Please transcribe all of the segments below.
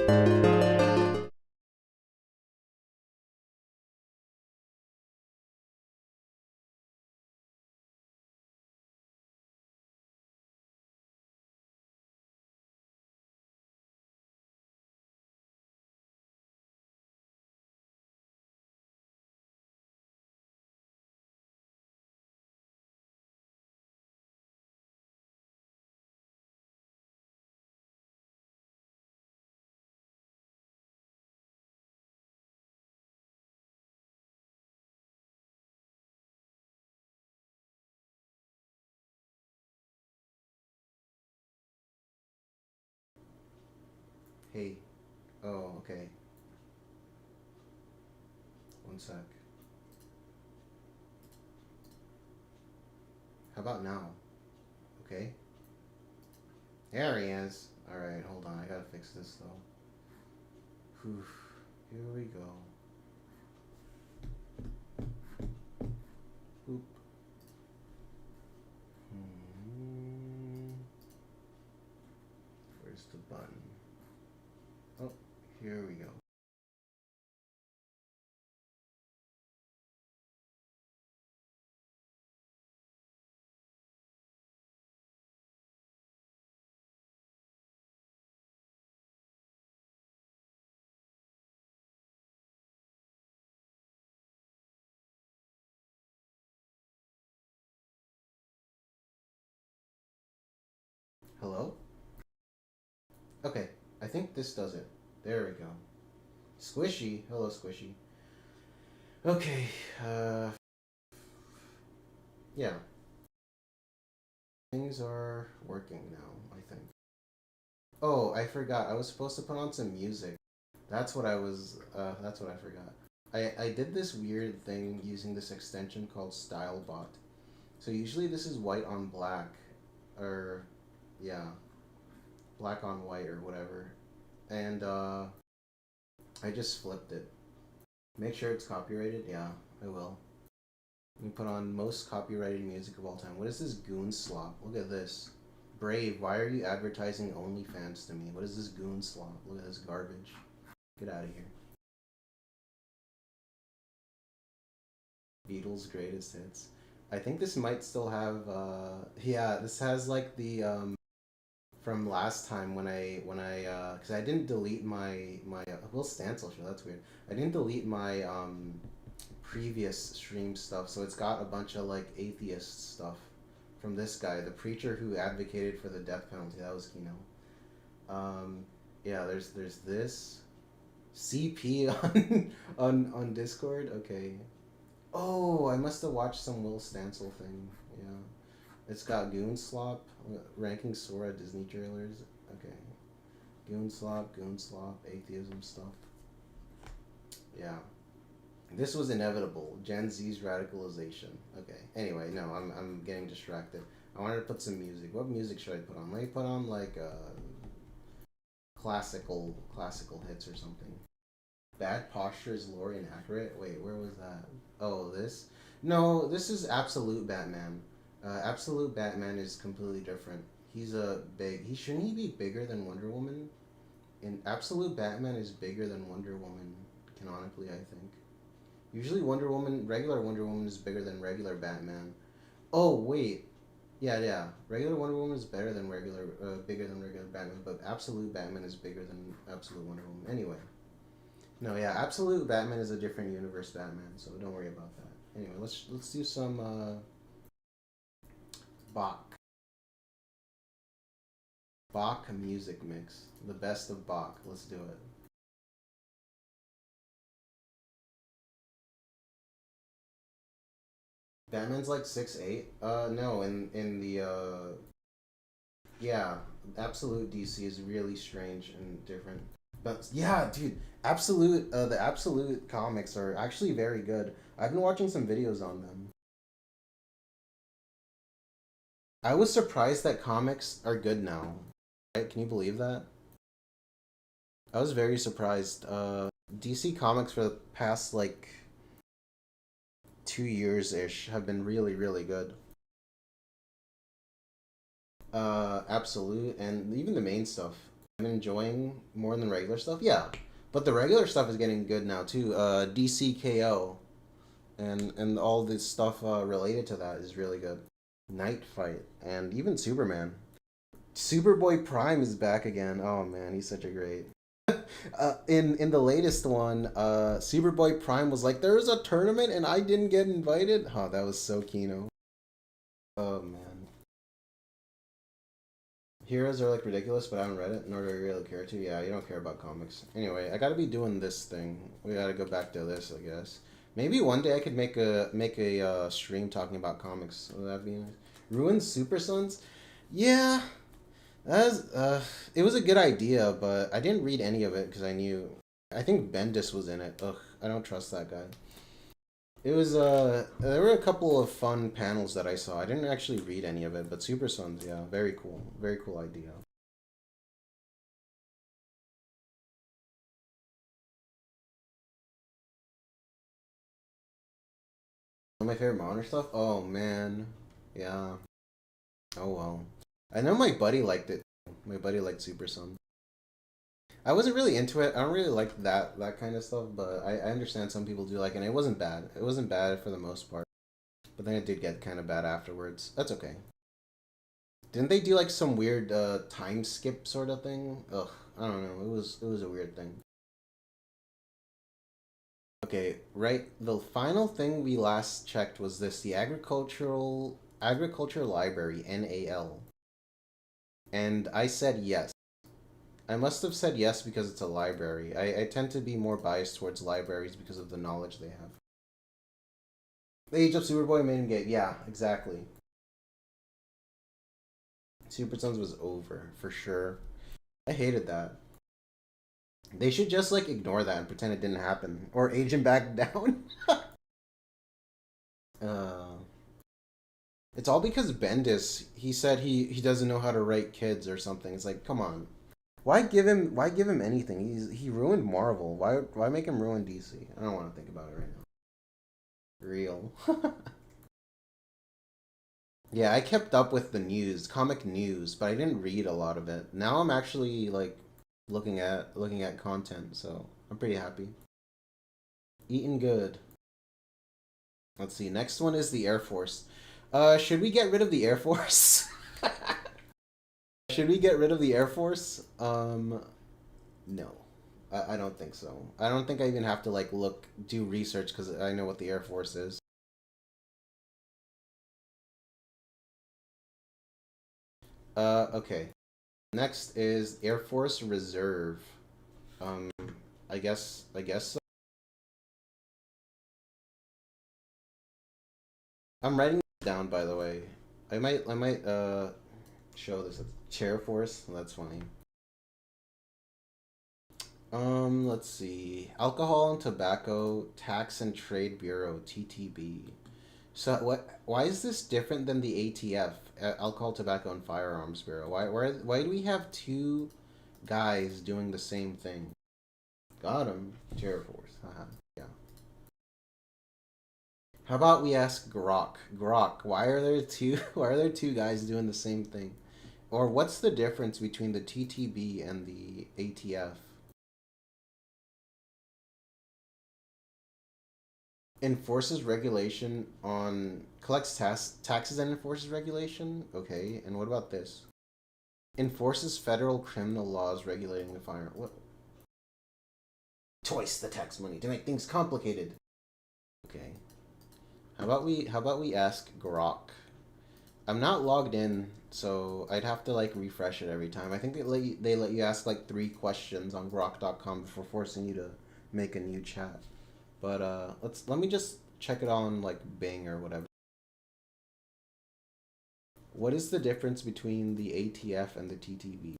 Hey. Oh, okay. One sec. How about now? Okay. There he is. Alright, hold on. I gotta fix this though. Whew. Here we go. Boop. Hmm. Where's the button? Oh, here we go. Hello? Okay, I think this does it. There we go. Squishy. Hello, Squishy. Okay, yeah. Things are working now, I think. Oh, I forgot. I was supposed to put on some music. That's what I forgot. I did this weird thing using this extension called StyleBot. So usually this is white on black, or, yeah, black on white or whatever. And, I just flipped it. Make sure it's copyrighted? Yeah, I will. Let me put on most copyrighted music of all time. What is this goon slop? Look at this. Brave, why are you advertising OnlyFans to me? What is this goon slop? Look at this garbage. Get out of here. Beatles' greatest hits. I think this might still have. Yeah, this has like the from last time when I because I didn't delete my Will Stancil show. That's weird. I didn't delete my previous stream stuff, so it's got a bunch of like atheist stuff from this guy, the preacher who advocated for the death penalty. That was Kino. Yeah, there's this CP on Discord. Okay. Oh, I must have watched some Will Stancil thing. Yeah. It's got Goon Slop, ranking Sora Disney trailers. Okay. Goon Slop, atheism stuff. Yeah. This was inevitable. Gen Z's radicalization. Okay. Anyway, no, I'm getting distracted. I wanted to put some music. What music should I put on? Let me put on like classical hits or something. Bad posture is lore inaccurate. Wait, where was that? Oh, this? No, this is Absolute Batman. Absolute Batman is completely different. He's a big. He shouldn't he be bigger than Wonder Woman? And Absolute Batman is bigger than Wonder Woman, canonically, I think. Usually, regular Wonder Woman is bigger than regular Batman. Oh wait, yeah. Regular Wonder Woman is bigger than regular Batman, but Absolute Batman is bigger than Absolute Wonder Woman. Anyway, no, yeah, Absolute Batman is a different universe Batman, so don't worry about that. Anyway, let's do some Bach Bach music mix, the best of Bach. Let's do it. Batman's like 6'8". No, in the yeah, Absolute DC is really strange and different. But yeah, dude, the Absolute comics are actually very good. I've been watching some videos on them. I was surprised that comics are good now. Right? Can you believe that? I was very surprised. DC Comics for the past like 2 years ish have been really, really good. Absolute, and even the main stuff. I'm enjoying more than regular stuff. Yeah, but the regular stuff is getting good now too. DCKO and all this stuff related to that is really good. Night Fight and even Superman. Superboy Prime is back again. Oh man, he's such a great. In the latest one, Superboy Prime was like, "There's a tournament and I didn't get invited." Oh, that was so Kino. Oh man, heroes are like ridiculous, but I haven't read it, nor do I really care to. Yeah, you don't care about comics. Anyway, I gotta be doing this thing. We gotta go back to this, I guess. Maybe one day I could make a stream talking about comics. Would that be nice? Ruined Super Sons? Yeah, that's it was a good idea, but I didn't read any of it because I knew. I think Bendis was in it. Ugh, I don't trust that guy. It was there were a couple of fun panels that I saw. I didn't actually read any of it, but Super Sons, yeah, very cool idea. One of my favorite modern stuff. Oh man, yeah. Oh well. I know my buddy liked it. My buddy liked Super Sons. I wasn't really into it. I don't really like that kind of stuff, but I understand some people do like it. And it wasn't bad. It wasn't bad for the most part. But then it did get kind of bad afterwards. That's okay. Didn't they do like some weird time skip sort of thing? Ugh, I don't know. It was a weird thing. Okay, right. The final thing we last checked was this: the agriculture library (NAL), and I said yes. I must have said yes because it's a library. I tend to be more biased towards libraries because of the knowledge they have. The Age of Superboy made him gay. Yeah, exactly. Super Sons was over for sure. I hated that. They should just like ignore that and pretend it didn't happen, or age him back down. uh, it's all because Bendis. He said he doesn't know how to write kids or something. It's like, come on, why give him anything? He ruined Marvel. Why make him ruin DC? I don't want to think about it right now. Real. Yeah, I kept up with the news, comic news, but I didn't read a lot of it. Now I'm actually like looking at content, so I'm pretty happy. Eating good. Let's see. Next one is the Air Force. Should we get rid of the Air Force? Should we get rid of the Air Force? No. I don't think so. I don't think I even have to like do research because I know what the Air Force is. Okay. Next is Air Force Reserve. Um, I guess so. I'm writing this down by the way. I might show this at Chair Force. That's funny. Let's see. Alcohol and Tobacco Tax and Trade Bureau (TTB). So what? Why is this different than the ATF, Alcohol, Tobacco, and Firearms Bureau? Why do we have two guys doing the same thing? Got him. Chair Force. Haha. Yeah. How about we ask Grok? Grok, why are there two? Why are there two guys doing the same thing? Or what's the difference between the TTB and the ATF? Enforces regulation on collects taxes and enforces regulation. Okay, and what about this? Enforces federal criminal laws regulating the fire. What? Twice the tax money to make things complicated. Okay. How about we ask Grok? I'm not logged in, so I'd have to like refresh it every time. I think they let you ask like 3 questions on grok.com before forcing you to make a new chat. But let me just check it on like Bing or whatever. What is the difference between the ATF and the TTB?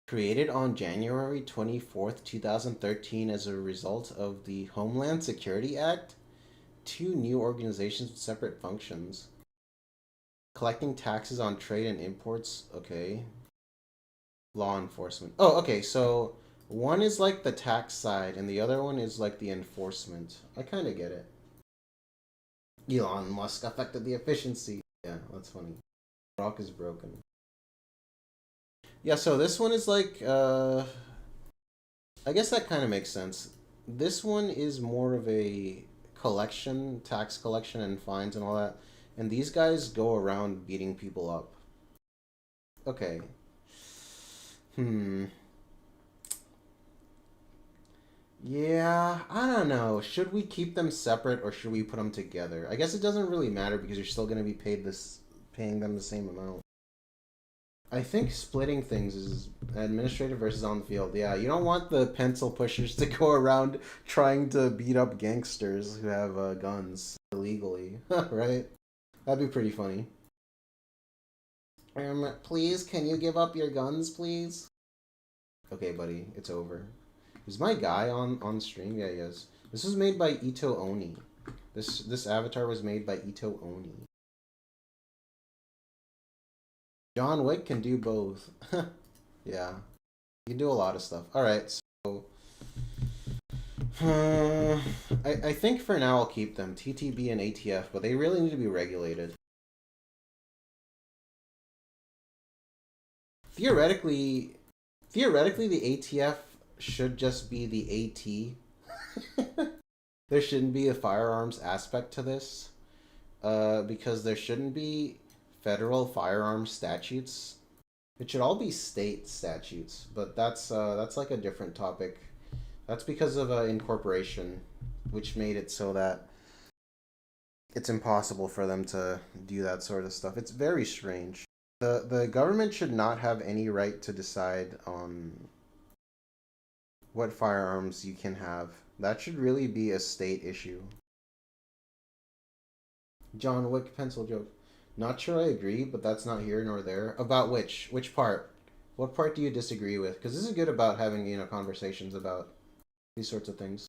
Created on January 24th, 2013 as a result of the Homeland Security Act, two new organizations with separate functions. Collecting taxes on trade and imports, okay. Law enforcement. Oh, okay, so One is like the tax side, and the other one is like the enforcement. I kind of get it. Elon Musk affected the efficiency. Yeah, that's funny. Rock is broken. Yeah, so this one is like, I guess that kind of makes sense. This one is more of a collection, tax collection and fines and all that. And these guys go around beating people up. Okay. Hmm. Yeah, I don't know. Should we keep them separate or should we put them together? I guess it doesn't really matter because you're still going to be paying them the same amount. I think splitting things is administrative versus on the field. Yeah, you don't want the pencil pushers to go around trying to beat up gangsters who have guns illegally, right? That'd be pretty funny. Please, can you give up your guns, please? Okay, buddy, it's over. Is my guy on stream? Yeah, he is. This was made by Ito Oni. This avatar was made by Ito Oni. John Wick can do both. Yeah, you can do a lot of stuff. All right, so I think for now I'll keep them TTB and ATF, but they really need to be regulated. Theoretically, theoretically the ATF should just be the AT. There shouldn't be a firearms aspect to this, because there shouldn't be federal firearms statutes. It should all be state statutes, but that's like a different topic. That's because of incorporation, which made it so that it's impossible for them to do that sort of stuff. It's very strange. The government should not have any right to decide on what firearms you can have. That should really be a state issue. John Wick pencil joke. Not sure I agree, but that's not here nor there. About which? Which part? What part do you disagree with? Because this is good about having, conversations about these sorts of things.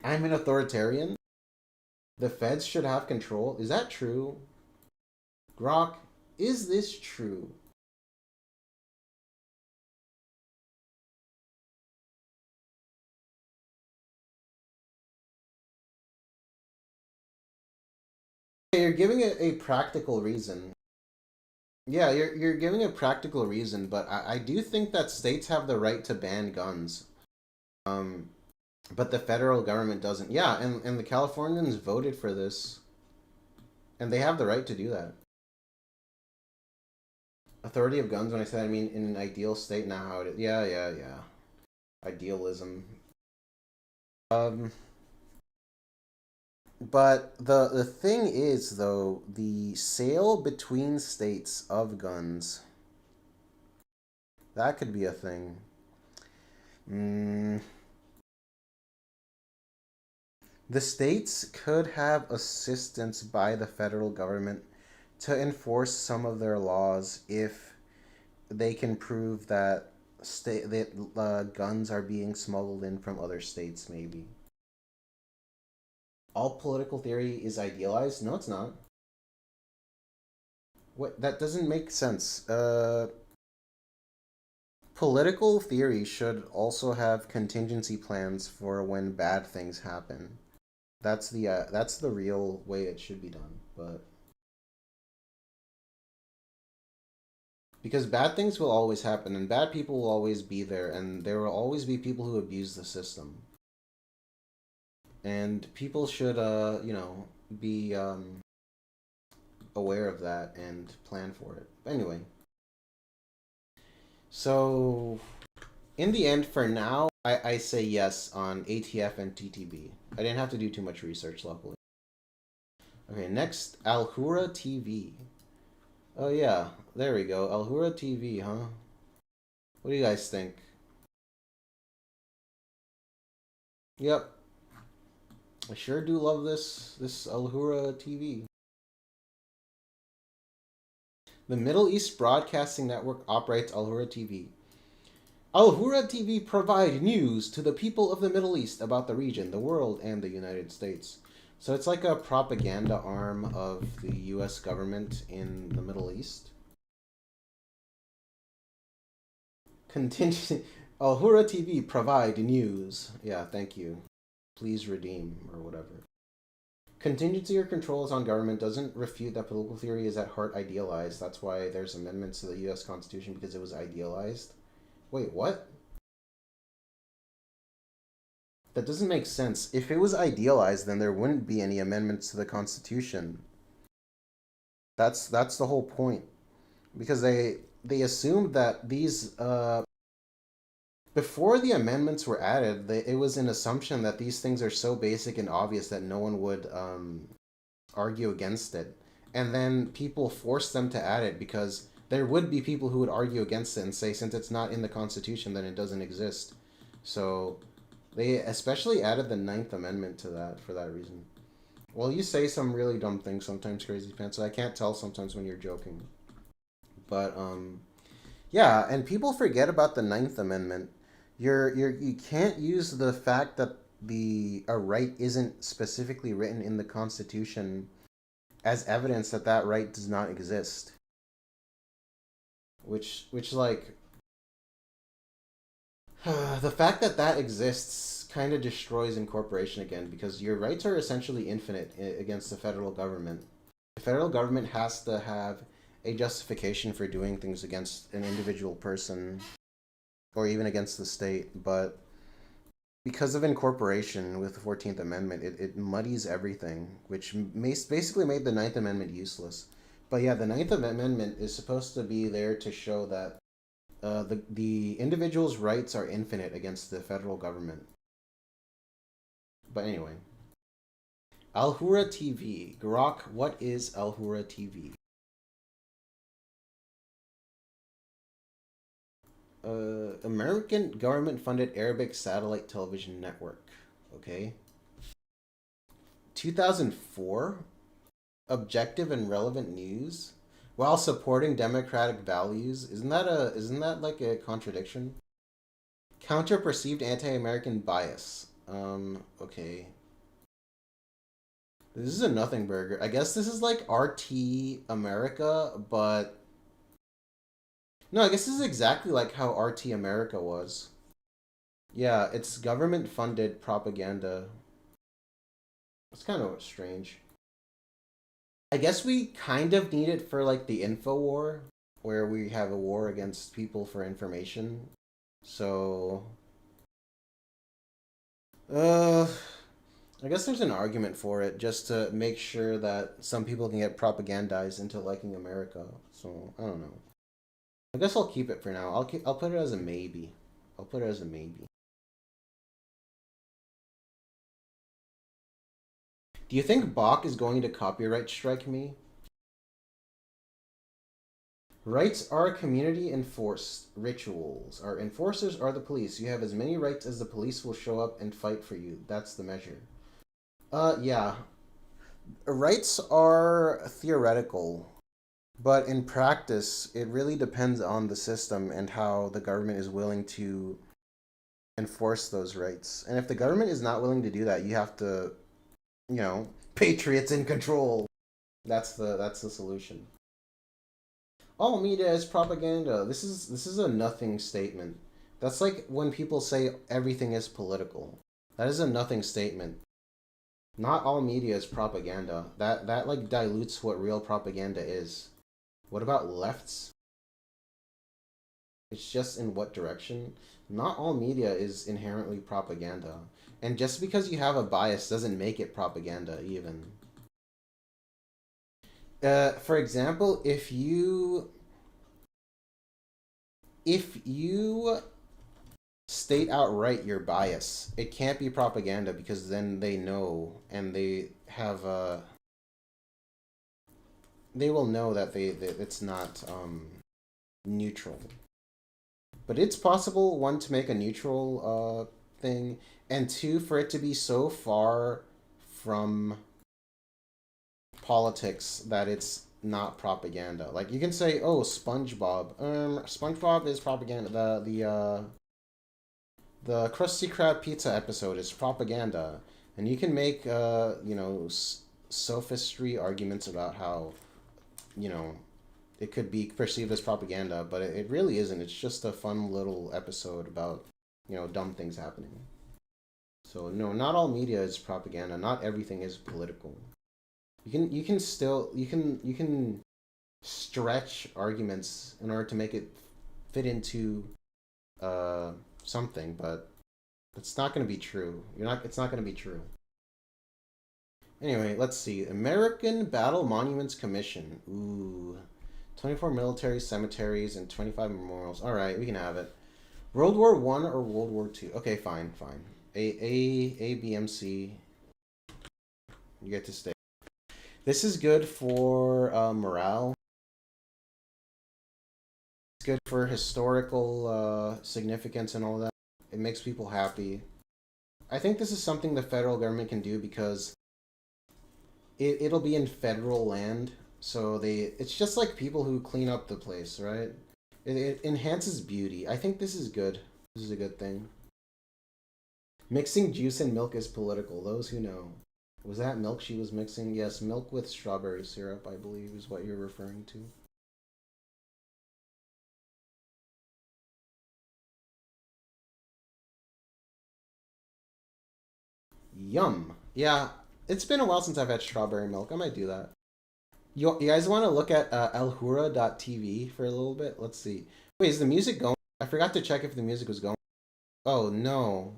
I'm an authoritarian. The feds should have control. Is that true? Grok, is this true? You're giving it a practical reason. Yeah, you're giving a practical reason, but I do think that states have the right to ban guns. Um, but the federal government doesn't. Yeah, and the Californians voted for this, and they have the right to do that. Authority of guns. When I say I mean in an ideal state, not how it is. Yeah, yeah, yeah. Idealism. Um, but the thing is though, the sale between states of guns, that could be a thing. Mm, the states could have assistance by the federal government to enforce some of their laws if they can prove that state that guns are being smuggled in from other states. Maybe all political theory is idealized. No, it's not. What, that doesn't make sense. Political theory should also have contingency plans for when bad things happen. That's the real way it should be done. But because bad things will always happen and bad people will always be there and there will always be people who abuse the system. And people should be aware of that and plan for it. Anyway, so in the end, for now, I say yes on ATF and TTB. I didn't have to do too much research, luckily. Okay, next, Alhura TV. Oh yeah, there we go. Alhura TV, huh? What do you guys think? Yep, I sure do love this Alhura TV. The Middle East Broadcasting Network operates Alhura TV. Alhura TV provide news to the people of the Middle East about the region, the world, and the United States. So it's like a propaganda arm of the U.S. government in the Middle East. Contingency. Alhura TV provide news. Yeah, thank you. Please redeem or whatever. Contingency or controls on government doesn't refute that political theory is at heart idealized. That's why there's amendments to the U.S. Constitution because it was idealized. Wait, what? That doesn't make sense. If it was idealized, then there wouldn't be any amendments to the Constitution. That's the whole point. Because they assumed that these before the amendments were added, it was an assumption that these things are so basic and obvious that no one would argue against it. And then people forced them to add it because there would be people who would argue against it and say, since it's not in the Constitution, then it doesn't exist. So they especially added the Ninth Amendment to that for that reason. Well, you say some really dumb things sometimes, Crazy Pants, so I can't tell sometimes when you're joking. But yeah, and people forget about the Ninth Amendment. You can't use the fact that the a right isn't specifically written in the Constitution as evidence that that right does not exist. Which like the fact that that exists kind of destroys incorporation again because your rights are essentially infinite against the federal government. The federal government has to have a justification for doing things against an individual person or even against the state, but because of incorporation with the 14th Amendment, it muddies everything, which basically made the Ninth Amendment useless. But yeah, the Ninth Amendment is supposed to be there to show that the individual's rights are infinite against the federal government. But anyway, Alhura TV. Grok, what is Alhura TV? American government-funded Arabic satellite television network. Okay. 2004. Objective and relevant news while supporting democratic values. Isn't that like a contradiction? Counter perceived anti-American bias. Okay. This is a nothing burger. I guess this is like RT America, but no, I guess this is exactly like how RT America was. Yeah, it's government funded propaganda. It's kind of strange. I guess we kind of need it for like the info war, where we have a war against people for information. So, uh, I guess there's an argument for it just to make sure that some people can get propagandized into liking America. So, I don't know. I guess I'll keep it for now. I'll put it as a maybe. I'll put it as a maybe. Do you think Bach is going to copyright strike me? Rights are community enforced rituals. Our enforcers are the police. You have as many rights as the police will show up and fight for you. That's the measure. Yeah. Rights are theoretical, but in practice, it really depends on the system and how the government is willing to enforce those rights. And if the government is not willing to do that, you have to, patriots in control. That's the solution. All media is propaganda. This is a nothing statement. That's like when people say everything is political. That is a nothing statement. Not all media is propaganda. That like dilutes what real propaganda is. What about lefts? It's just in what direction? Not all media is inherently propaganda. And just because you have a bias doesn't make it propaganda even. For example, if you state outright your bias, it can't be propaganda because then they know and they will know that it's not neutral. But it's possible, one, to make a neutral thing, and two, for it to be so far from politics that it's not propaganda. Like you can say, "Oh, SpongeBob. SpongeBob is propaganda. The Krusty Krab pizza episode is propaganda." And you can make sophistry arguments about how, you know, it could be perceived as propaganda, but it really isn't. It's just a fun little episode about, dumb things happening. So no, not all media is propaganda. Not everything is political. You can stretch arguments in order to make it fit into uh something, but it's not going to be true. You're not. It's not going to be true. Anyway, let's see. American Battle Monuments Commission. Ooh. 24 military cemeteries and 25 memorials. All right, we can have it. World War One or World War Two? Okay, fine, fine. A, B, M, C. You get to stay. This is good for morale. It's good for historical significance and all that. It makes people happy. I think this is something the federal government can do because it'll be in federal land, so it's just like people who clean up the place, right? It enhances beauty. I think this is good. This is a good thing. Mixing juice and milk is political. Those who know. Was that milk she was mixing? Yes, milk with strawberry syrup, I believe, is what you're referring to. Yum. Yeah, it's been a while since I've had strawberry milk. I might do that. You guys want to look at elhura.tv for a little bit? Let's see. Wait, is the music going? I forgot to check if the music was going. Oh, no.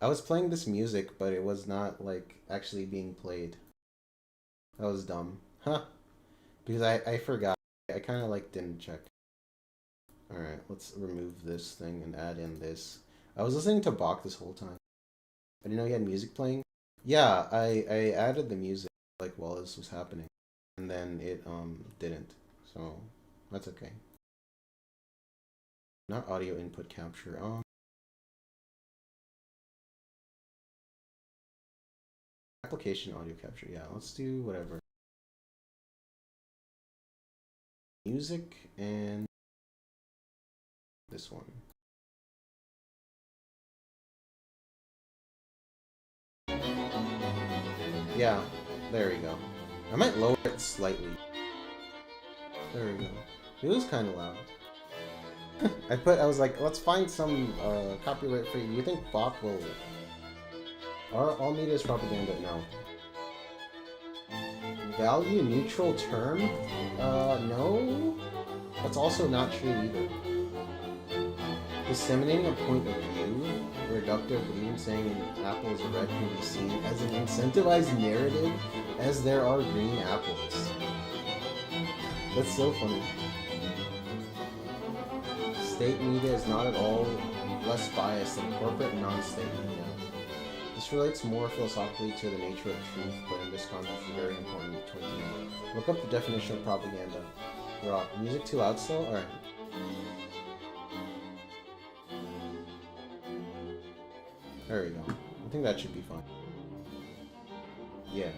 I was playing this music, but it was not, like, actually being played. That was dumb. Huh. Because I forgot. I kind of, like, didn't check. Alright, let's remove this thing and add in this. I was listening to Bach this whole time. I didn't know he had music playing. Yeah, I added the music, like, while this was happening. And then it, didn't. So, that's okay. Not audio input capture. Application audio capture. Yeah, let's do whatever. Music and this one. Yeah, there we go. I might lower it slightly. There we go. It was kind of loud. I was like, let's find some copyright free. Do you think Bach will... All media is propaganda? No. Value neutral term? No. That's also not true either. Disseminating a point of view, reductive, even saying apples are red can be seen as an incentivized narrative as there are green apples. That's so funny. State media is not at all less biased than corporate non-state media. This relates more philosophically to the nature of truth, but in this context is very important to know. Look up the definition of propaganda. Rock. Music too loud still? Alright. There we go. I think that should be fine. Yeah.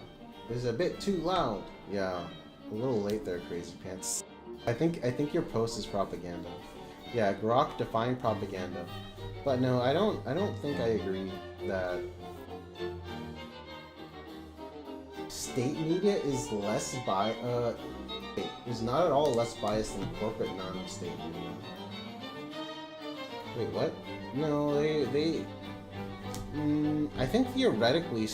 It's a bit too loud. Yeah. A little late there, Crazy Pants. I think your post is propaganda. Yeah, Grok defined propaganda. But no, I don't think I agree that state media is less is not at all less biased than corporate non-state media. Wait, what? No, I think theoretically a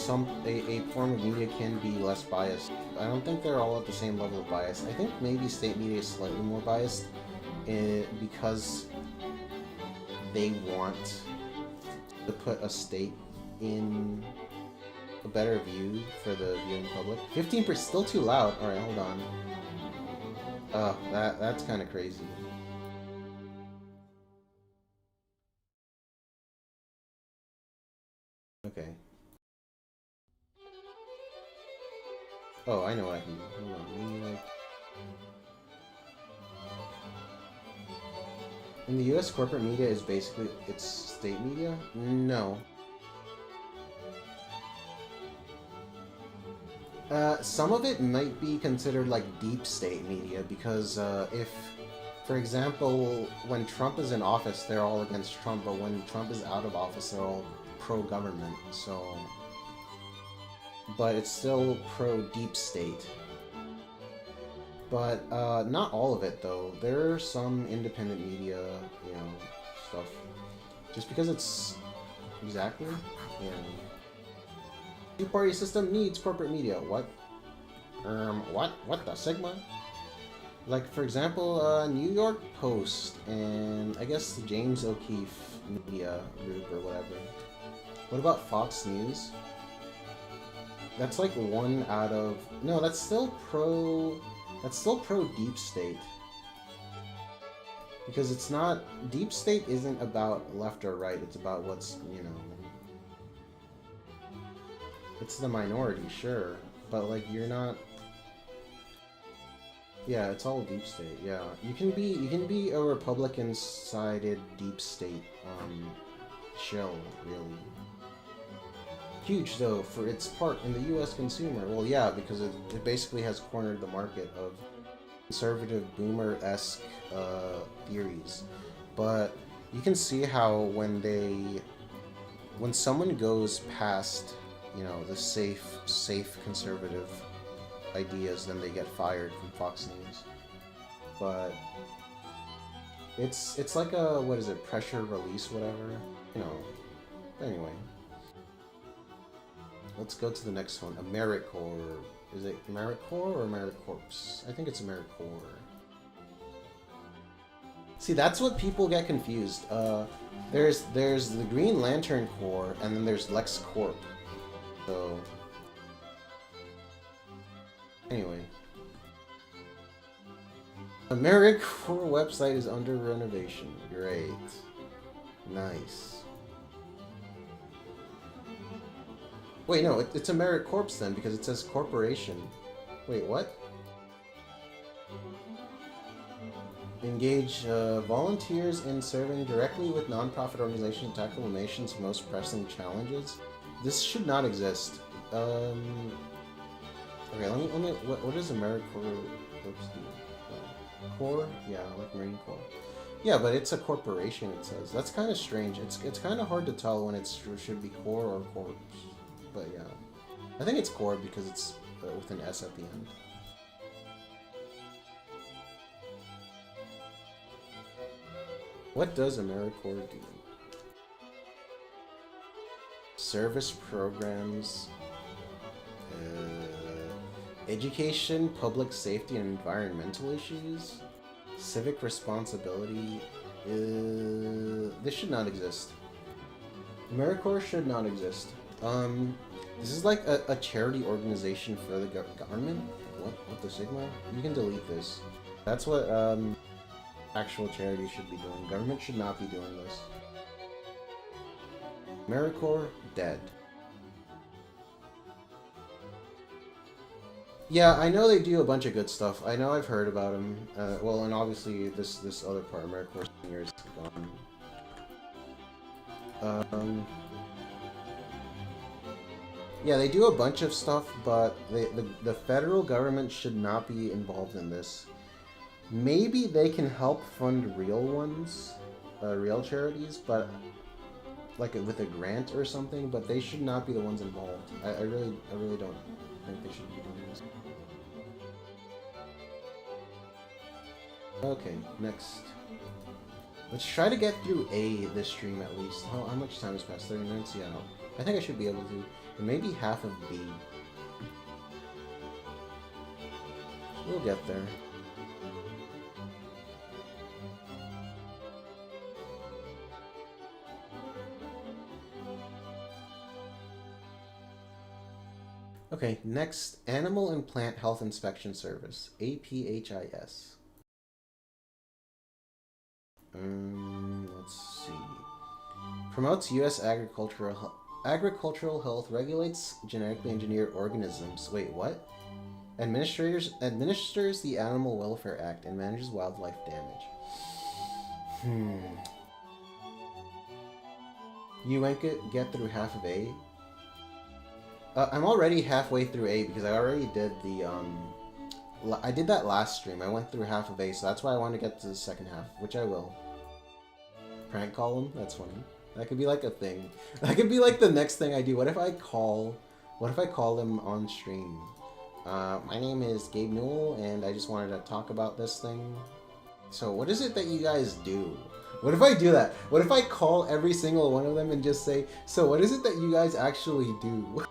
form of media can be less biased. I don't think they're all at the same level of bias. I think maybe state media is slightly more biased because they want to put a state in a better view for the viewing public. 15% still too loud. Alright, hold on. That's kind of crazy. Okay. Oh, I know what I can do. Hold on. Let me, like... In the US, corporate media is basically... It's state media? No. Some of it might be considered like deep state media because if, for example, when Trump is in office, they're all against Trump, but when Trump is out of office, they're all pro-government, so... But it's still pro-deep state. But not all of it though. There are some independent media, you know, stuff. Just because it's exactly, yeah. Two-party system needs corporate media. What? What? What the Sigma? Like, for example, New York Post and I guess the James O'Keefe Media Group or whatever. What about Fox News? That's like one out of... No, that's still pro... That's still pro Deep State. Because it's not... Deep State isn't about left or right. It's about what's, you know... It's the minority, sure. But, like, you're not... Yeah, it's all Deep State, yeah. You can be a Republican-sided Deep State, shell, really. Huge, though, for its part in the U.S. consumer. Well, yeah, because it basically has cornered the market of conservative boomer-esque theories. But you can see how when someone goes past, you know, the safe conservative ideas, then they get fired from Fox News. But it's like a, what is it, pressure release, whatever, you know. Anyway. Let's go to the next one. AmeriCorps. Is it AmeriCorps or AmeriCorps? I think it's AmeriCorps. See, that's what people get confused. There's the Green Lantern Corps, and then there's LexCorp. So, anyway. AmeriCorps website is under renovation. Great. Nice. Wait, no, it's AmeriCorps then, because it says corporation. Wait, what? Engage volunteers in serving directly with nonprofit organizations to tackle the nation's most pressing challenges. This should not exist. Okay, let me. What does AmeriCorps do? Corps? Yeah, like Marine Corps. Yeah, but it's a corporation. It says that's kind of strange. It's kind of hard to tell when it should be Corps or Corps. But yeah, I think it's Corps because it's with an S at the end. What does AmeriCorps do? Service programs, education, public safety, and environmental issues, civic responsibility. This should not exist. AmeriCorps should not exist. This is like a charity organization for the government? What the Sigma? You can delete this. That's what, actual charity should be doing. Government should not be doing this. AmeriCorps, dead. Yeah, I know they do a bunch of good stuff. I know I've heard about them. Well, and obviously this other part, AmeriCorps Senior, is gone. Yeah, they do a bunch of stuff, but the federal government should not be involved in this. Maybe they can help fund real ones, real charities, but like with a grant or something. But they should not be the ones involved. I really don't think they should be doing this. Okay, next. Let's try to get through A this stream at least. How much time has passed? 30 minutes? Yeah. I think I should be able to. And maybe half of B. We'll get there. Okay, next, Animal and Plant Health Inspection Service, APHIS. Let's see. Promotes U.S. agricultural health, regulates genetically engineered organisms. Wait, what? Administers the Animal Welfare Act and manages wildlife damage. You ain't get through half of A. I'm already halfway through A because I already did the I did that last stream. I went through half of A, so that's why I want to get to the second half, which I will. Prank call him? That's funny. That could be like a thing. That could be like the next thing I do. What if I call them on stream? My name is Gabe Newell, and I just wanted to talk about this thing. So, what is it that you guys do? What if I do that? What if I call every single one of them and just say, so what is it that you guys actually do?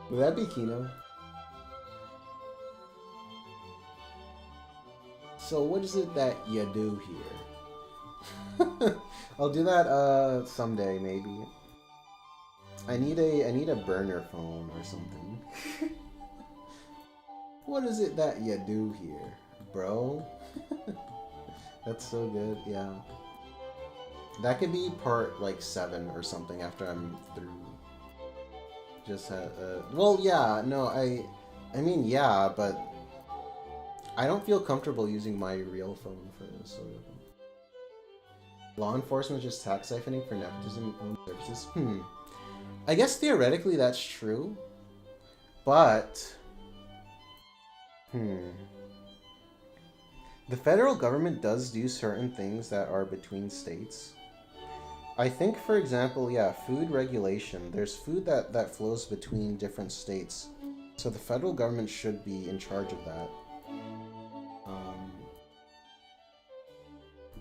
Would that be Kino? So, what is it that you do here? I'll do that someday, maybe. I need a burner phone or something. What is it that you do here, bro? That's so good, yeah. That could be part like 7 or something after I'm through. Just well, yeah, no, I mean, yeah, but I don't feel comfortable using my real phone for this sort of thing. Law enforcement just tax siphoning for nepotism-owned services. I guess theoretically that's true, but the federal government does do certain things that are between states. I think, for example, yeah, food regulation. There's food that flows between different states, so the federal government should be in charge of that.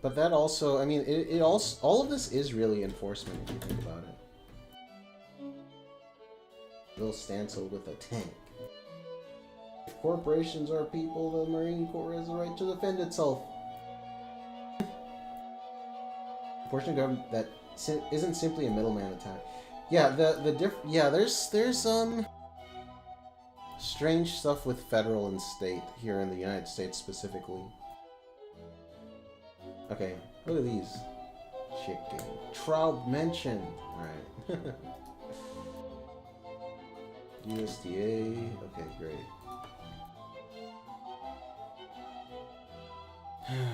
But that also, I mean, it also, all of this is really enforcement if you think about it. Bill Stancil with a tank. If corporations are people, the Marine Corps has the right to defend itself. Portion of government that isn't simply a middleman attack. Yeah, there's strange stuff with federal and state here in the United States specifically. Okay, look at these. Chicken. Trout mentioned. Alright. USDA. Okay, great.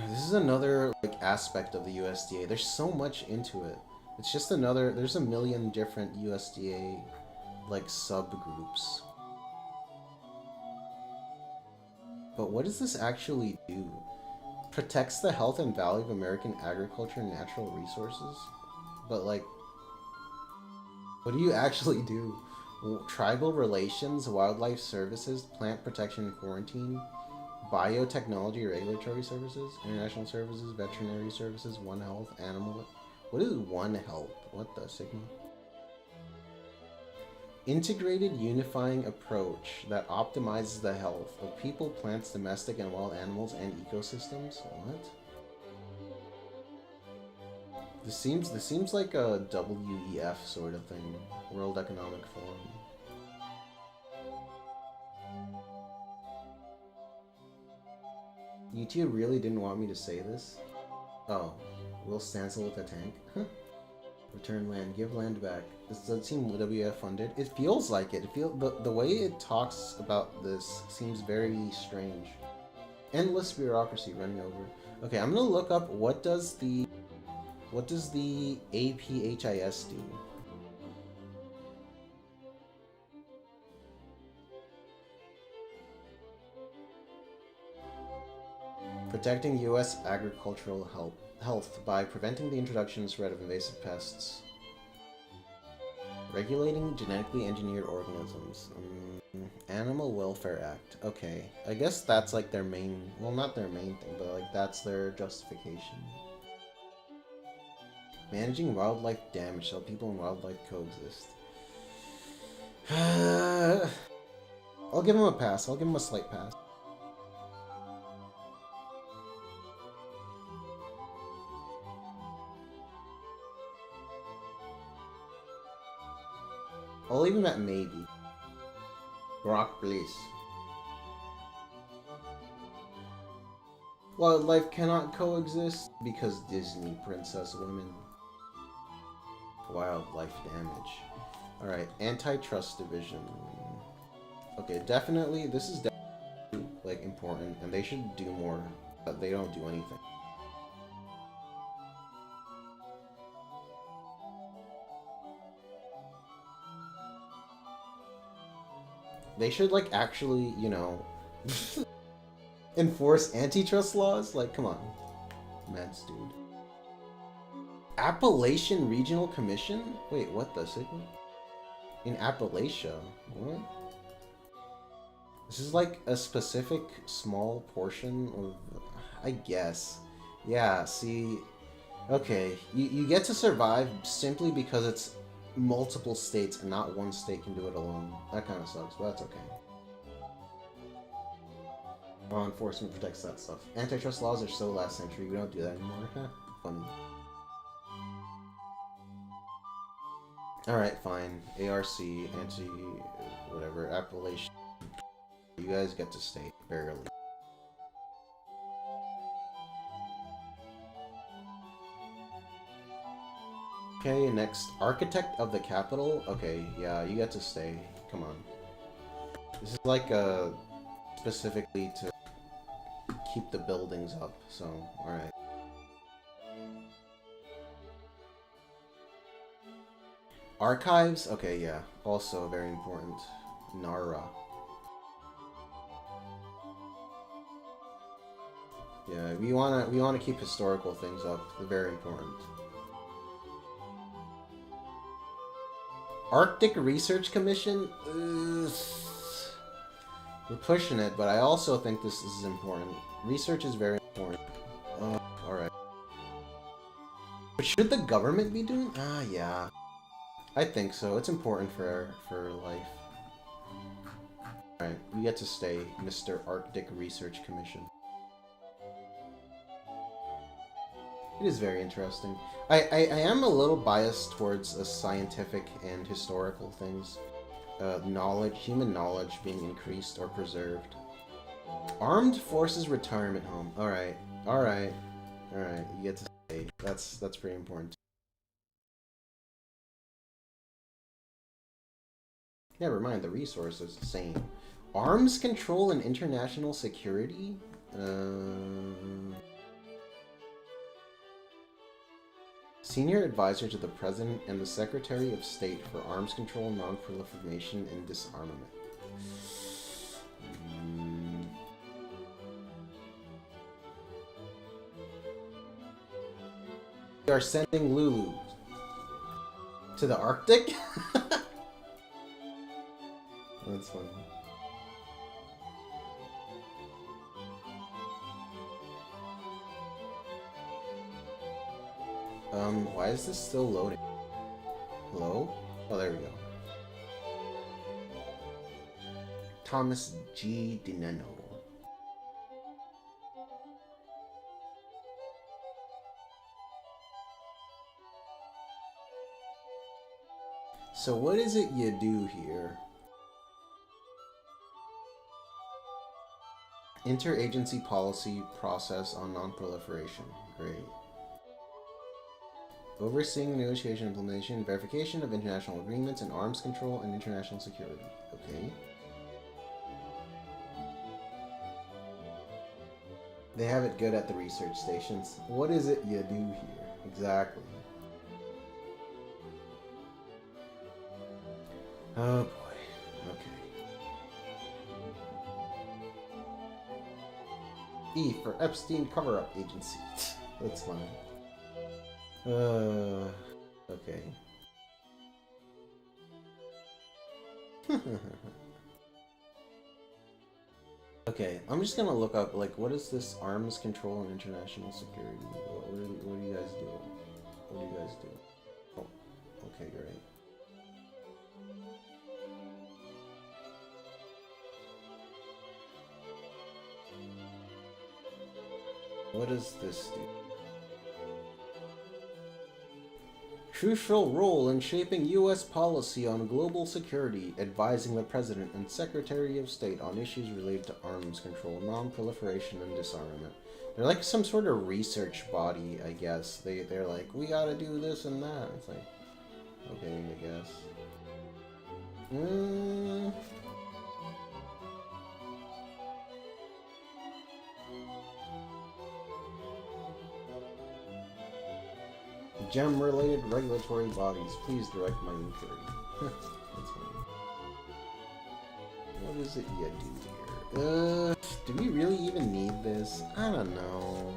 This is another like aspect of the USDA. There's so much into it. It's just another. There's a million different USDA like subgroups. But what does this actually do? Protects the health and value of American agriculture and natural resources? But like, what do you actually do? Tribal relations, wildlife services, plant protection and quarantine, biotechnology, regulatory services, international services, veterinary services, One Health, animal. What is One Health? What the Sigma? Integrated unifying approach that optimizes the health of people, plants, domestic and wild animals, and ecosystems. What? This seems like a WEF sort of thing. World Economic Forum. YouTube really didn't want me to say this? Oh, Will Stancil with a tank? Return land, give land back. This does seem WF funded. It feels like it. The way it talks about this seems very strange. Endless bureaucracy running over. Okay, I'm gonna look up what does the APHIS do? Protecting U.S. agricultural health by preventing the introduction and spread of invasive pests. Regulating genetically engineered organisms. Animal Welfare Act. Okay. I guess that's like their main... Well, not their main thing, but like that's their justification. Managing wildlife damage so people and wildlife coexist. I'll give him a pass. I'll give him a slight pass. I'll leave him at maybe. Brock, please. Wildlife cannot coexist because Disney princess women. Wildlife damage. Alright, antitrust division. Okay, definitely, this is definitely, like, important, and they should do more, but they don't do anything. They should, like, actually, you know, enforce antitrust laws? Like, come on. Meds, dude. Appalachian Regional Commission? Wait, what the Sigma? In Appalachia? What? This is like a specific small portion of, I guess. Yeah, see, okay, you get to survive simply because it's multiple states and not one state can do it alone. That kind of sucks, but that's okay. Law enforcement protects that stuff. Antitrust laws are so last century, we don't do that anymore. Funny. Alright, fine. ARC, anti... whatever, appellation. You guys get to stay, barely. Okay, next. Architect of the Capital? Okay, yeah, you get to stay. Come on. This is like, specifically to keep the buildings up, so, alright. Archives? Okay, yeah. Also very important. Nara. Yeah, we wanna keep historical things up. They're very important. Arctic Research Commission? We're pushing it, but I also think this is important. Research is very important. Alright. But should the government be doing? Ah, yeah. I think so. It's important for life. Alright, we get to stay, Mr. Arctic Research Commission. It is very interesting. I am a little biased towards scientific and historical things. Human knowledge being increased or preserved. Armed Forces Retirement Home. Alright, alright, alright, you get to stay. That's pretty important. Never mind, the resources, same. Arms control and international security? Senior Advisor to the President and the Secretary of State for Arms Control, Non-Proliferation, and Disarmament. We are sending Lulu to the Arctic? That's funny. Why is this still loading? Hello? Oh, there we go. Thomas G. Dineno. So what is it you do here? Interagency policy process on non-proliferation. Great. Overseeing negotiation, implementation, verification of international agreements and arms control and international security. Okay. They have it good at the research stations. What is it you do here? Exactly. Oh boy. Okay. E for Epstein Cover-Up Agency. That's funny. Okay. Okay, I'm just gonna look up, like, what is this arms control and international security? What do you guys do? What do you guys do? Oh, okay, great. What does this do? Crucial role in shaping U.S. policy on global security, advising the President and Secretary of State on issues related to arms control, non-proliferation, and disarmament. They're like some sort of research body, I guess. They're like, we gotta do this and that. It's like, okay, I guess. Gem-related regulatory bodies, please direct my inquiry. That's funny. What is it you do here? Do we really even need this? I don't know.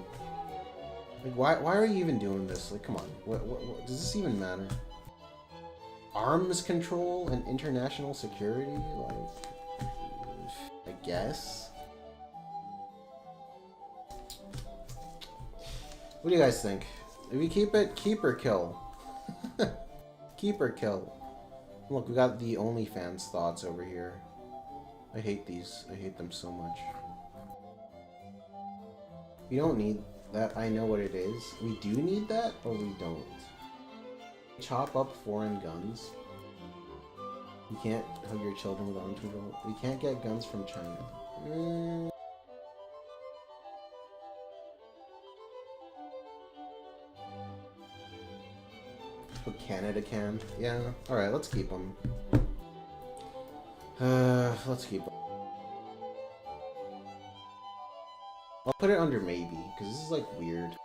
Like, why are you even doing this? Like, come on. What does this even matter? Arms control and international security? Like, I guess. What do you guys think? If we keep it, keep or kill? Keep or kill? Look, we got the OnlyFans thoughts over here. I hate these. I hate them so much. We don't need that. I know what it is. We do need that, or we don't. Chop up foreign guns. You can't hug your children with arms control. We can't get guns from China. But Canada can. Yeah. Alright, let's keep them. Let's keep them. I'll put it under maybe, because this is like weird.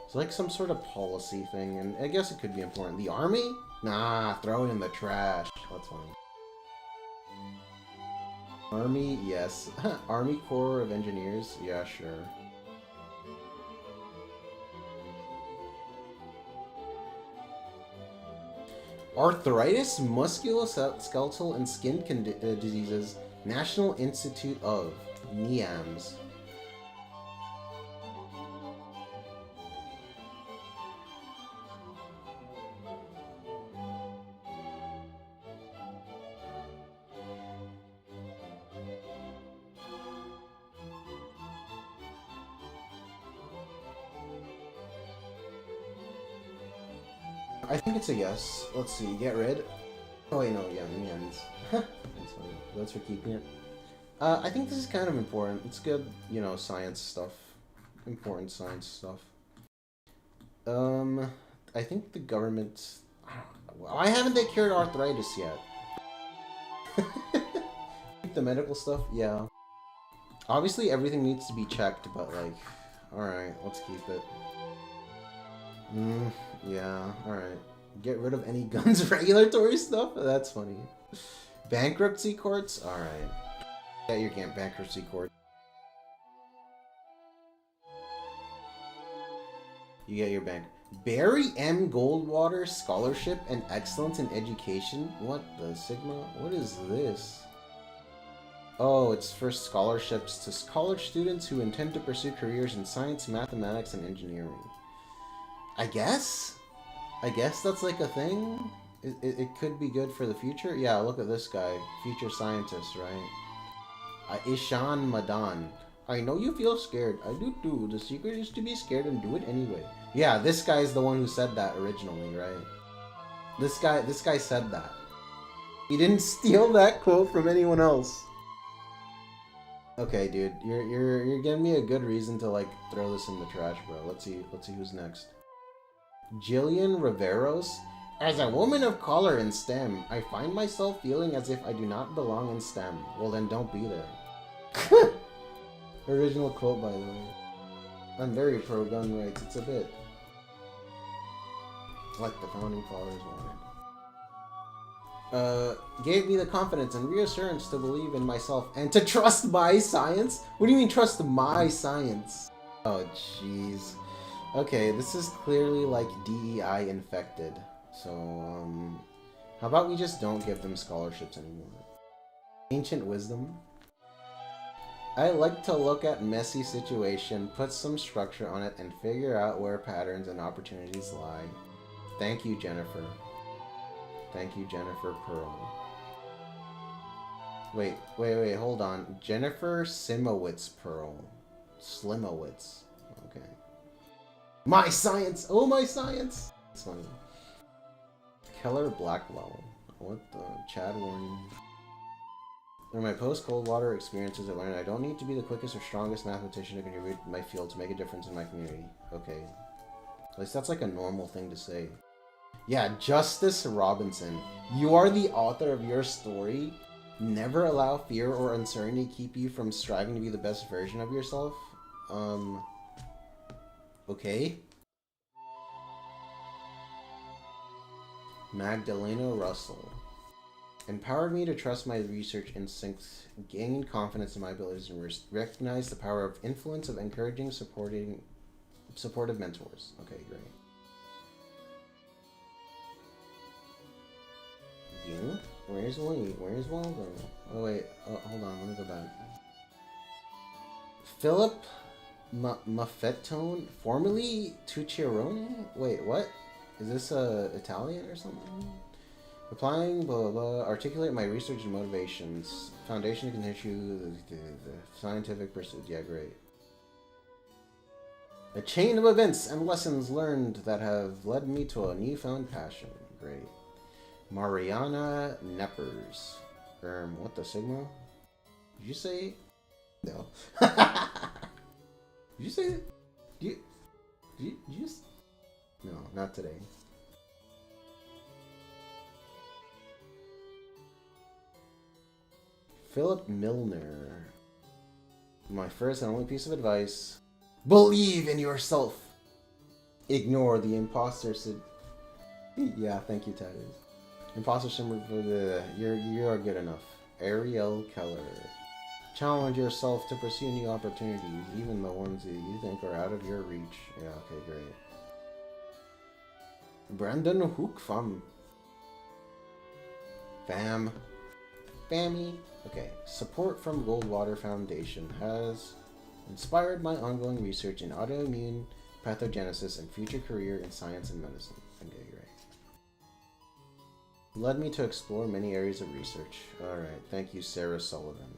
It's like some sort of policy thing, and I guess it could be important. The army? Nah, throw it in the trash. That's funny. Army, yes. Army Corps of Engineers? Yeah, sure. Arthritis, musculoskeletal, and skin diseases. National Institute of NIAMS. I think it's a yes. Let's see. Get rid. Oh wait, no. Yeah, NIAMS. That's funny. That's for keeping it. I think this is kind of important. It's good, you know, science stuff. Important science stuff. I think the government... Why haven't they cured arthritis yet? The medical stuff? Yeah. Obviously everything needs to be checked, but like... Alright, let's keep it. Yeah, alright. Get rid of any guns regulatory stuff? That's funny. Bankruptcy courts? Alright. Yeah, you can't bankruptcy court. You get your bank. Barry M. Goldwater Scholarship and Excellence in Education? What the Sigma? What is this? Oh, it's for scholarships to college students who intend to pursue careers in science, mathematics, and engineering. I guess? I guess that's like a thing? It could be good for the future? Yeah, look at this guy. Future scientist, right? Ishan Madan. I know you feel scared. I do too. The secret is to be scared and do it anyway. Yeah, this guy's the one who said that originally, right? This guy said that. He didn't steal that quote from anyone else. Okay, dude, you're giving me a good reason to like throw this in the trash, bro. Let's see who's next. Jillian Riveros. As a woman of color in STEM, I find myself feeling as if I do not belong in STEM. Well, then don't be there. Original quote, by the way. I'm very pro-gun rights. It's a bit like the founding fathers wanted. Gave me the confidence and reassurance to believe in myself and to trust my science? What do you mean trust my science? Oh, jeez. Okay, this is clearly like DEI infected. So, how about we just don't give them scholarships anymore? Ancient wisdom. I like to look at messy situation, put some structure on it, and figure out where patterns and opportunities lie. Thank you, Jennifer. Thank you, Jennifer Pearl. Wait, hold on. Jennifer Simowitz Pearl. Slimowitz. Okay. My science! Oh, my science! It's funny. Keller Blackwell. What the? Chad warning. Through my post-Cold Water experiences, I learned I don't need to be the quickest or strongest mathematician to contribute to my field to make a difference in my community. Okay. At least that's like a normal thing to say. Yeah, Justice Robinson. You are the author of your story. Never allow fear or uncertainty keep you from striving to be the best version of yourself. Okay. Magdalena Russell. Empowered me to trust my research instincts, gain confidence in my abilities, and recognize the power of influence of encouraging, supportive mentors. Okay, great. You? Where's Lee? Where's Waldo? Oh wait, hold on, let me go back. Philip Maffetone, formerly Tucciarone? Wait, what? Is this Italian or something? Applying, blah, blah, blah. Articulate my research and motivations. Foundation to continue the scientific pursuit. Yeah, great. A chain of events and lessons learned that have led me to a newfound passion. Great. Mariana Neppers. What the Sigma? Did you say? No. Did you say? Did you No, not today. Philip Milner. My first and only piece of advice. Believe in yourself. Ignore the imposter Yeah, thank you, Tatters. Imposter syndrome for the you are good enough. Ariel Keller. Challenge yourself to pursue new opportunities, even the ones that you think are out of your reach. Yeah, okay, great. Brandon Hook Fam. Fammy. Okay. Support from Goldwater Foundation has inspired my ongoing research in autoimmune pathogenesis and future career in science and medicine. Okay, great. Led me to explore many areas of research. Alright, thank you, Sarah Sullivan.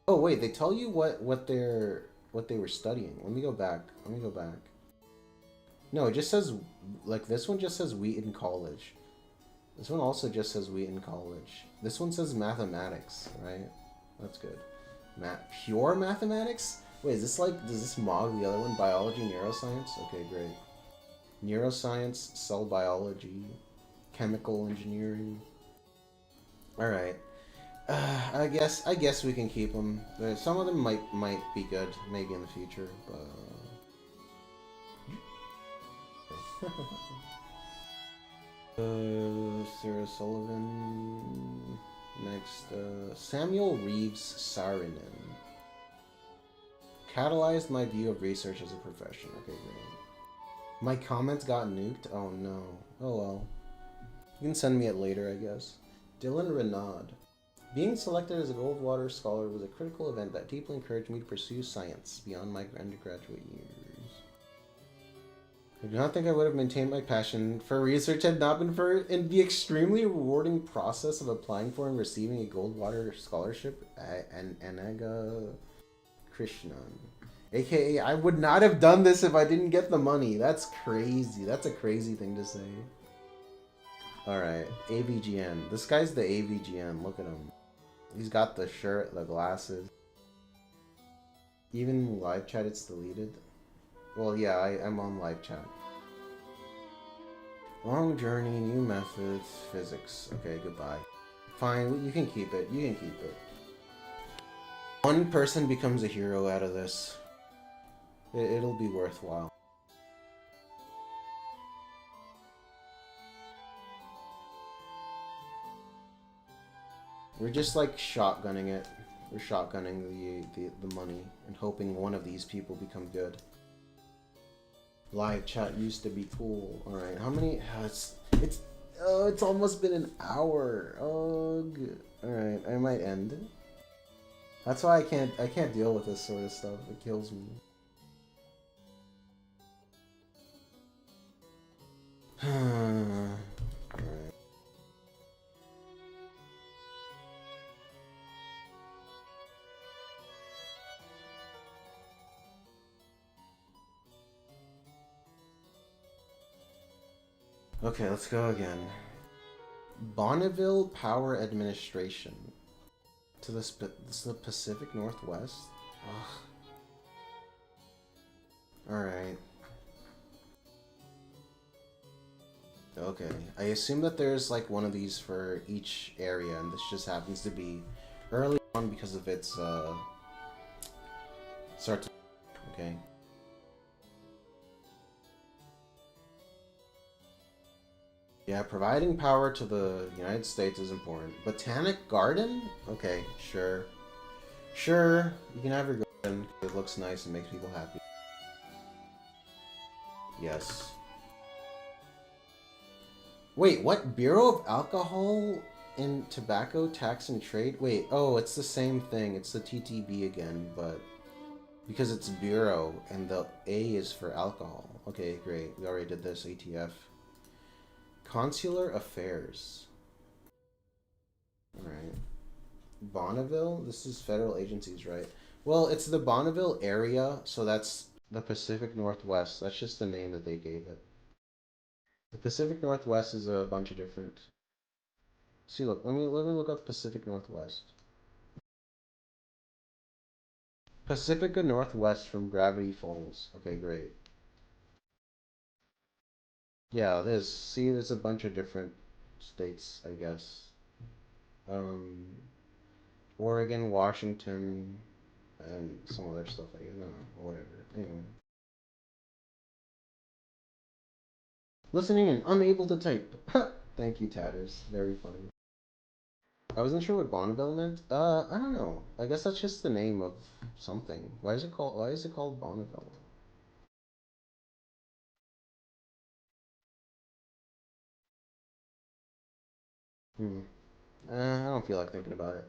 Oh wait, they tell you what they were studying. Let me go back. No, it just says, like, this one just says Wheaton College. This one also just says Wheaton College. This one says mathematics, right? That's good. Pure mathematics? Wait, is this like, does this mog the other one? Biology, neuroscience? Okay, great. Neuroscience, cell biology, chemical engineering. Alright. I guess we can keep them. Some of them might be good, maybe in the future, but... Sarah Sullivan. Next, Samuel Reeves Saarinen. Catalyzed my view of research as a profession. Okay, great. My comments got nuked? Oh no. Oh well. You can send me it later, I guess. Dylan Renaud. Being selected as a Goldwater Scholar was a critical event that deeply encouraged me to pursue science beyond my undergraduate years. I do not think I would have maintained my passion for research had not been for the extremely rewarding process of applying for and receiving a Goldwater Scholarship at Anaga Krishnan. AKA, I would not have done this if I didn't get the money. That's crazy. That's a crazy thing to say. Alright, AVGN. This guy's the AVGN. Look at him. He's got the shirt, the glasses. Even live chat, it's deleted. Well, yeah, I'm on live chat. Long journey, new methods, physics. Okay, goodbye. Fine, you can keep it. You can keep it. One person becomes a hero out of this. It'll be worthwhile. We're just like shotgunning it. We're shotgunning the money and hoping one of these people become good. Live chat used to be cool. All right, how many? It's almost been an hour. Oh, good. All right, I might end it. That's why I can't deal with this sort of stuff. It kills me. All right. Okay, let's go again. Bonneville Power Administration. To the Pacific Northwest? Ugh. Alright. Okay. I assume that there's like one of these for each area, and this just happens to be early on because of its, starts. Okay. Yeah, providing power to the United States is important. Botanic Garden? Okay, sure. Sure, you can have your garden. It looks nice and makes people happy. Yes. Wait, what? Bureau of Alcohol and Tobacco Tax and Trade? Wait, oh, it's the same thing. It's the TTB again, but because it's bureau and the A is for alcohol. Okay, great. We already did this. ATF. Consular affairs. All right. Bonneville. This is federal agencies, right? Well, it's the Bonneville area, so that's the Pacific Northwest. That's just the name that they gave it. The Pacific Northwest is a bunch of different. See, look. Let me look up Pacific Northwest. Pacifica Northwest from Gravity Falls. Okay, great. Yeah, there's a bunch of different states, I guess. Um, Oregon, Washington, and some other stuff. I don't know, whatever. Anyway, listening and unable to type. Thank you, Tatters. Very funny. I wasn't sure what Bonneville meant. I don't know. I guess that's just the name of something. Why is it called Bonneville? Hmm. I don't feel like thinking about it.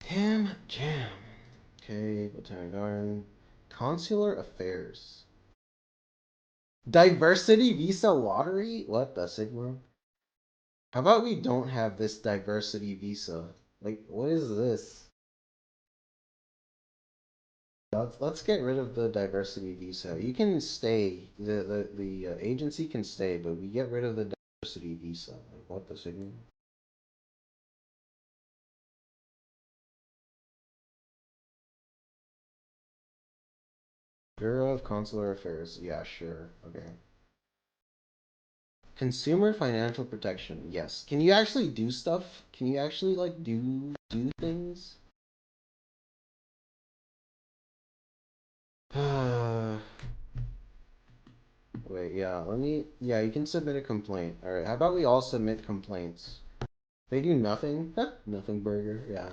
Ham Jam. Okay, Botanic Garden. Consular Affairs. Diversity Visa Lottery? What the Sigma? How about we don't have this diversity visa? Like, what is this? Let's get rid of the diversity visa. You can stay. The agency can stay, but we get rid of the diversity visa. Like, what the Sigma? Bureau of Consular Affairs. Yeah, sure. Okay. Consumer financial protection. Yes. Can you actually do stuff? Can you actually like do things? Wait, yeah, yeah, you can submit a complaint. All right, how about we all submit complaints? They do nothing? Nothing burger, yeah.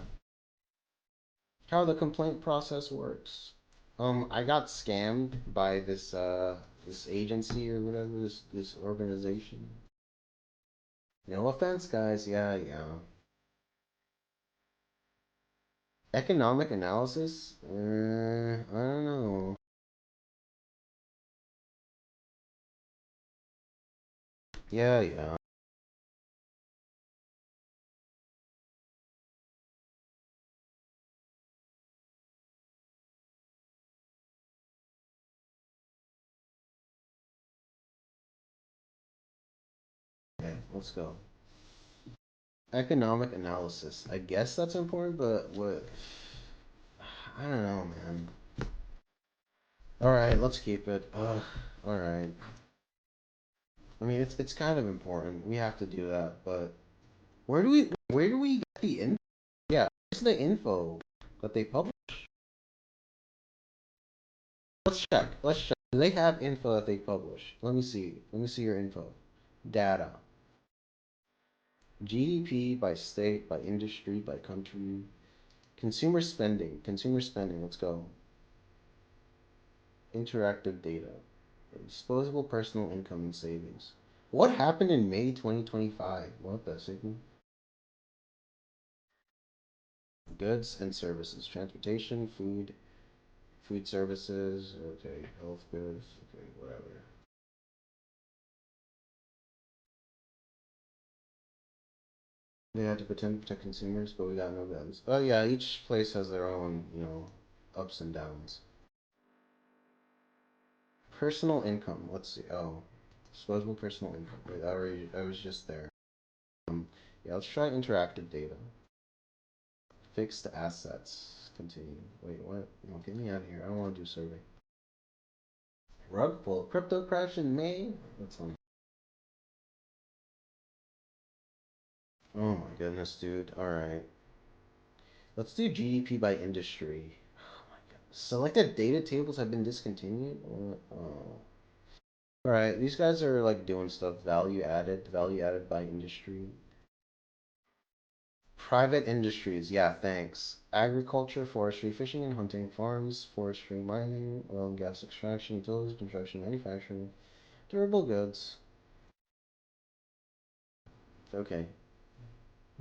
How the complaint process works. I got scammed by this agency or whatever, this organization. No offense, guys, yeah, yeah. Economic analysis? I don't know. Yeah, yeah. Okay, let's go. Economic analysis. I guess that's important, but what? I don't know, man. All right, let's keep it. Ugh. All right. I mean, it's kind of important. We have to do that, but where do we get the info? Yeah, where's the info that they publish? Let's check. Let's check. Do they have info that they publish? Let me see. Let me see your info. Data. GDP by state, by industry, by country. Consumer spending. Consumer spending. Let's go. Interactive data. Disposable personal income and savings. What happened in May 2025? What the signal? Goods and services. Transportation, food services, okay, health goods, okay, whatever. They had to pretend to protect consumers, but we got no guns. Oh yeah, each place has their own, ups and downs. Personal income. Let's see. Oh, disposable personal income. Wait, I was just there. Yeah, let's try interactive data. Fixed assets. Continue. Wait, what? No, get me out of here. I don't want to do survey. Rug pull. Crypto crash in May. That's fine. Oh my goodness, dude. All right. Let's do GDP by industry. Oh my god. Selected data tables have been discontinued? Oh. Alright, these guys are like doing stuff. Value added by industry. Private industries, yeah, thanks. Agriculture, forestry, fishing and hunting, farms, forestry, mining, oil and gas extraction, utilities, construction, manufacturing, durable goods. Okay.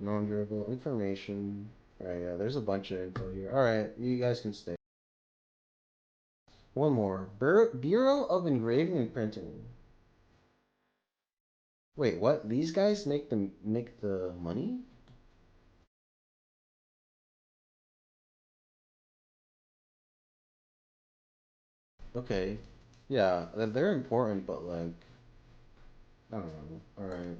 Non-durable information. Alright, yeah, there's a bunch of info here. Alright, you guys can stay. One more. Bureau of Engraving and Printing. Wait, what? These guys make the money? Okay. Yeah, they're important, but like, I don't know. Alright.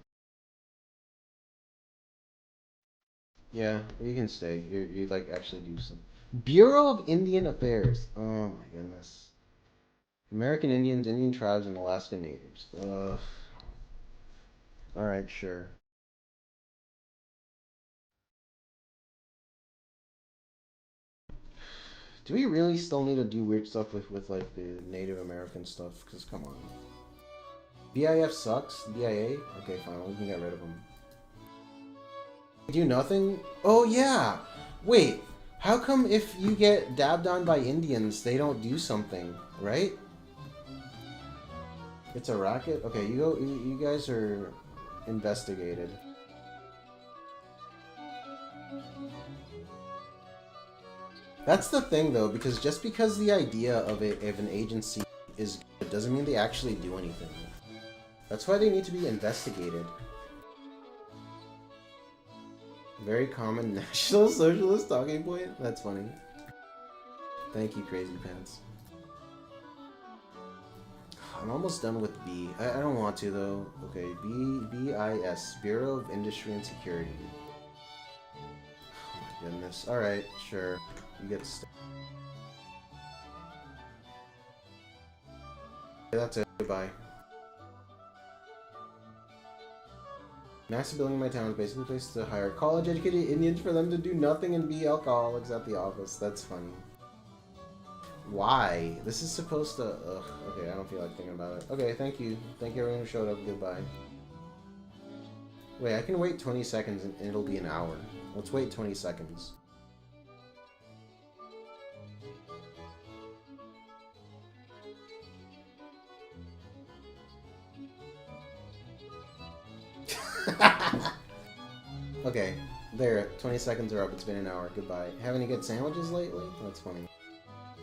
Yeah, you can stay. You like actually do some. Bureau of Indian Affairs. Oh my goodness. American Indians, Indian tribes, and Alaska Natives. Ugh. Alright, sure. Do we really still need to do weird stuff with like the Native American stuff? Because come on. BIF sucks? BIA? Okay, fine. We can get rid of them. Do nothing? Oh yeah! Wait, how come if you get dabbed on by Indians, they don't do something, right? It's a racket? Okay, you guys are investigated. That's the thing though, because just because the idea of an agency is good doesn't mean they actually do anything. That's why they need to be investigated. Very common National Socialist talking point? That's funny. Thank you, Crazy Pants. I'm almost done with B. I don't want to though. Okay, BIS, Bureau of Industry and Security. Oh my goodness. Alright, sure. You get to stay. Okay, that's it. Goodbye. Massive building in my town is basically a place to hire college-educated Indians for them to do nothing and be alcoholics at the office. That's funny. Why? This is supposed to... Ugh. Okay, I don't feel like thinking about it. Okay, thank you. Thank you everyone who showed up. Goodbye. Wait, I can wait 20 seconds and it'll be an hour. Let's wait 20 seconds. Okay, there. 20 seconds are up. It's been an hour. Goodbye. Have any good sandwiches lately? That's funny.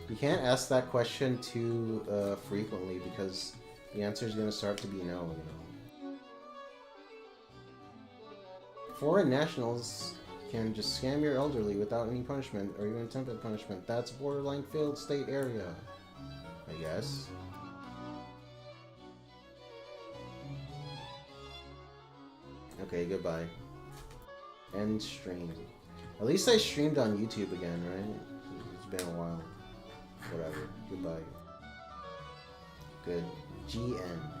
You can't ask that question too frequently because the answer is going to start to be no, you know. Foreign nationals can just scam your elderly without any punishment or even attempted punishment. That's borderline failed state area, I guess. Okay, goodbye. End stream. At least I streamed on YouTube again, right? It's been a while. Whatever. Goodbye. Good. GN.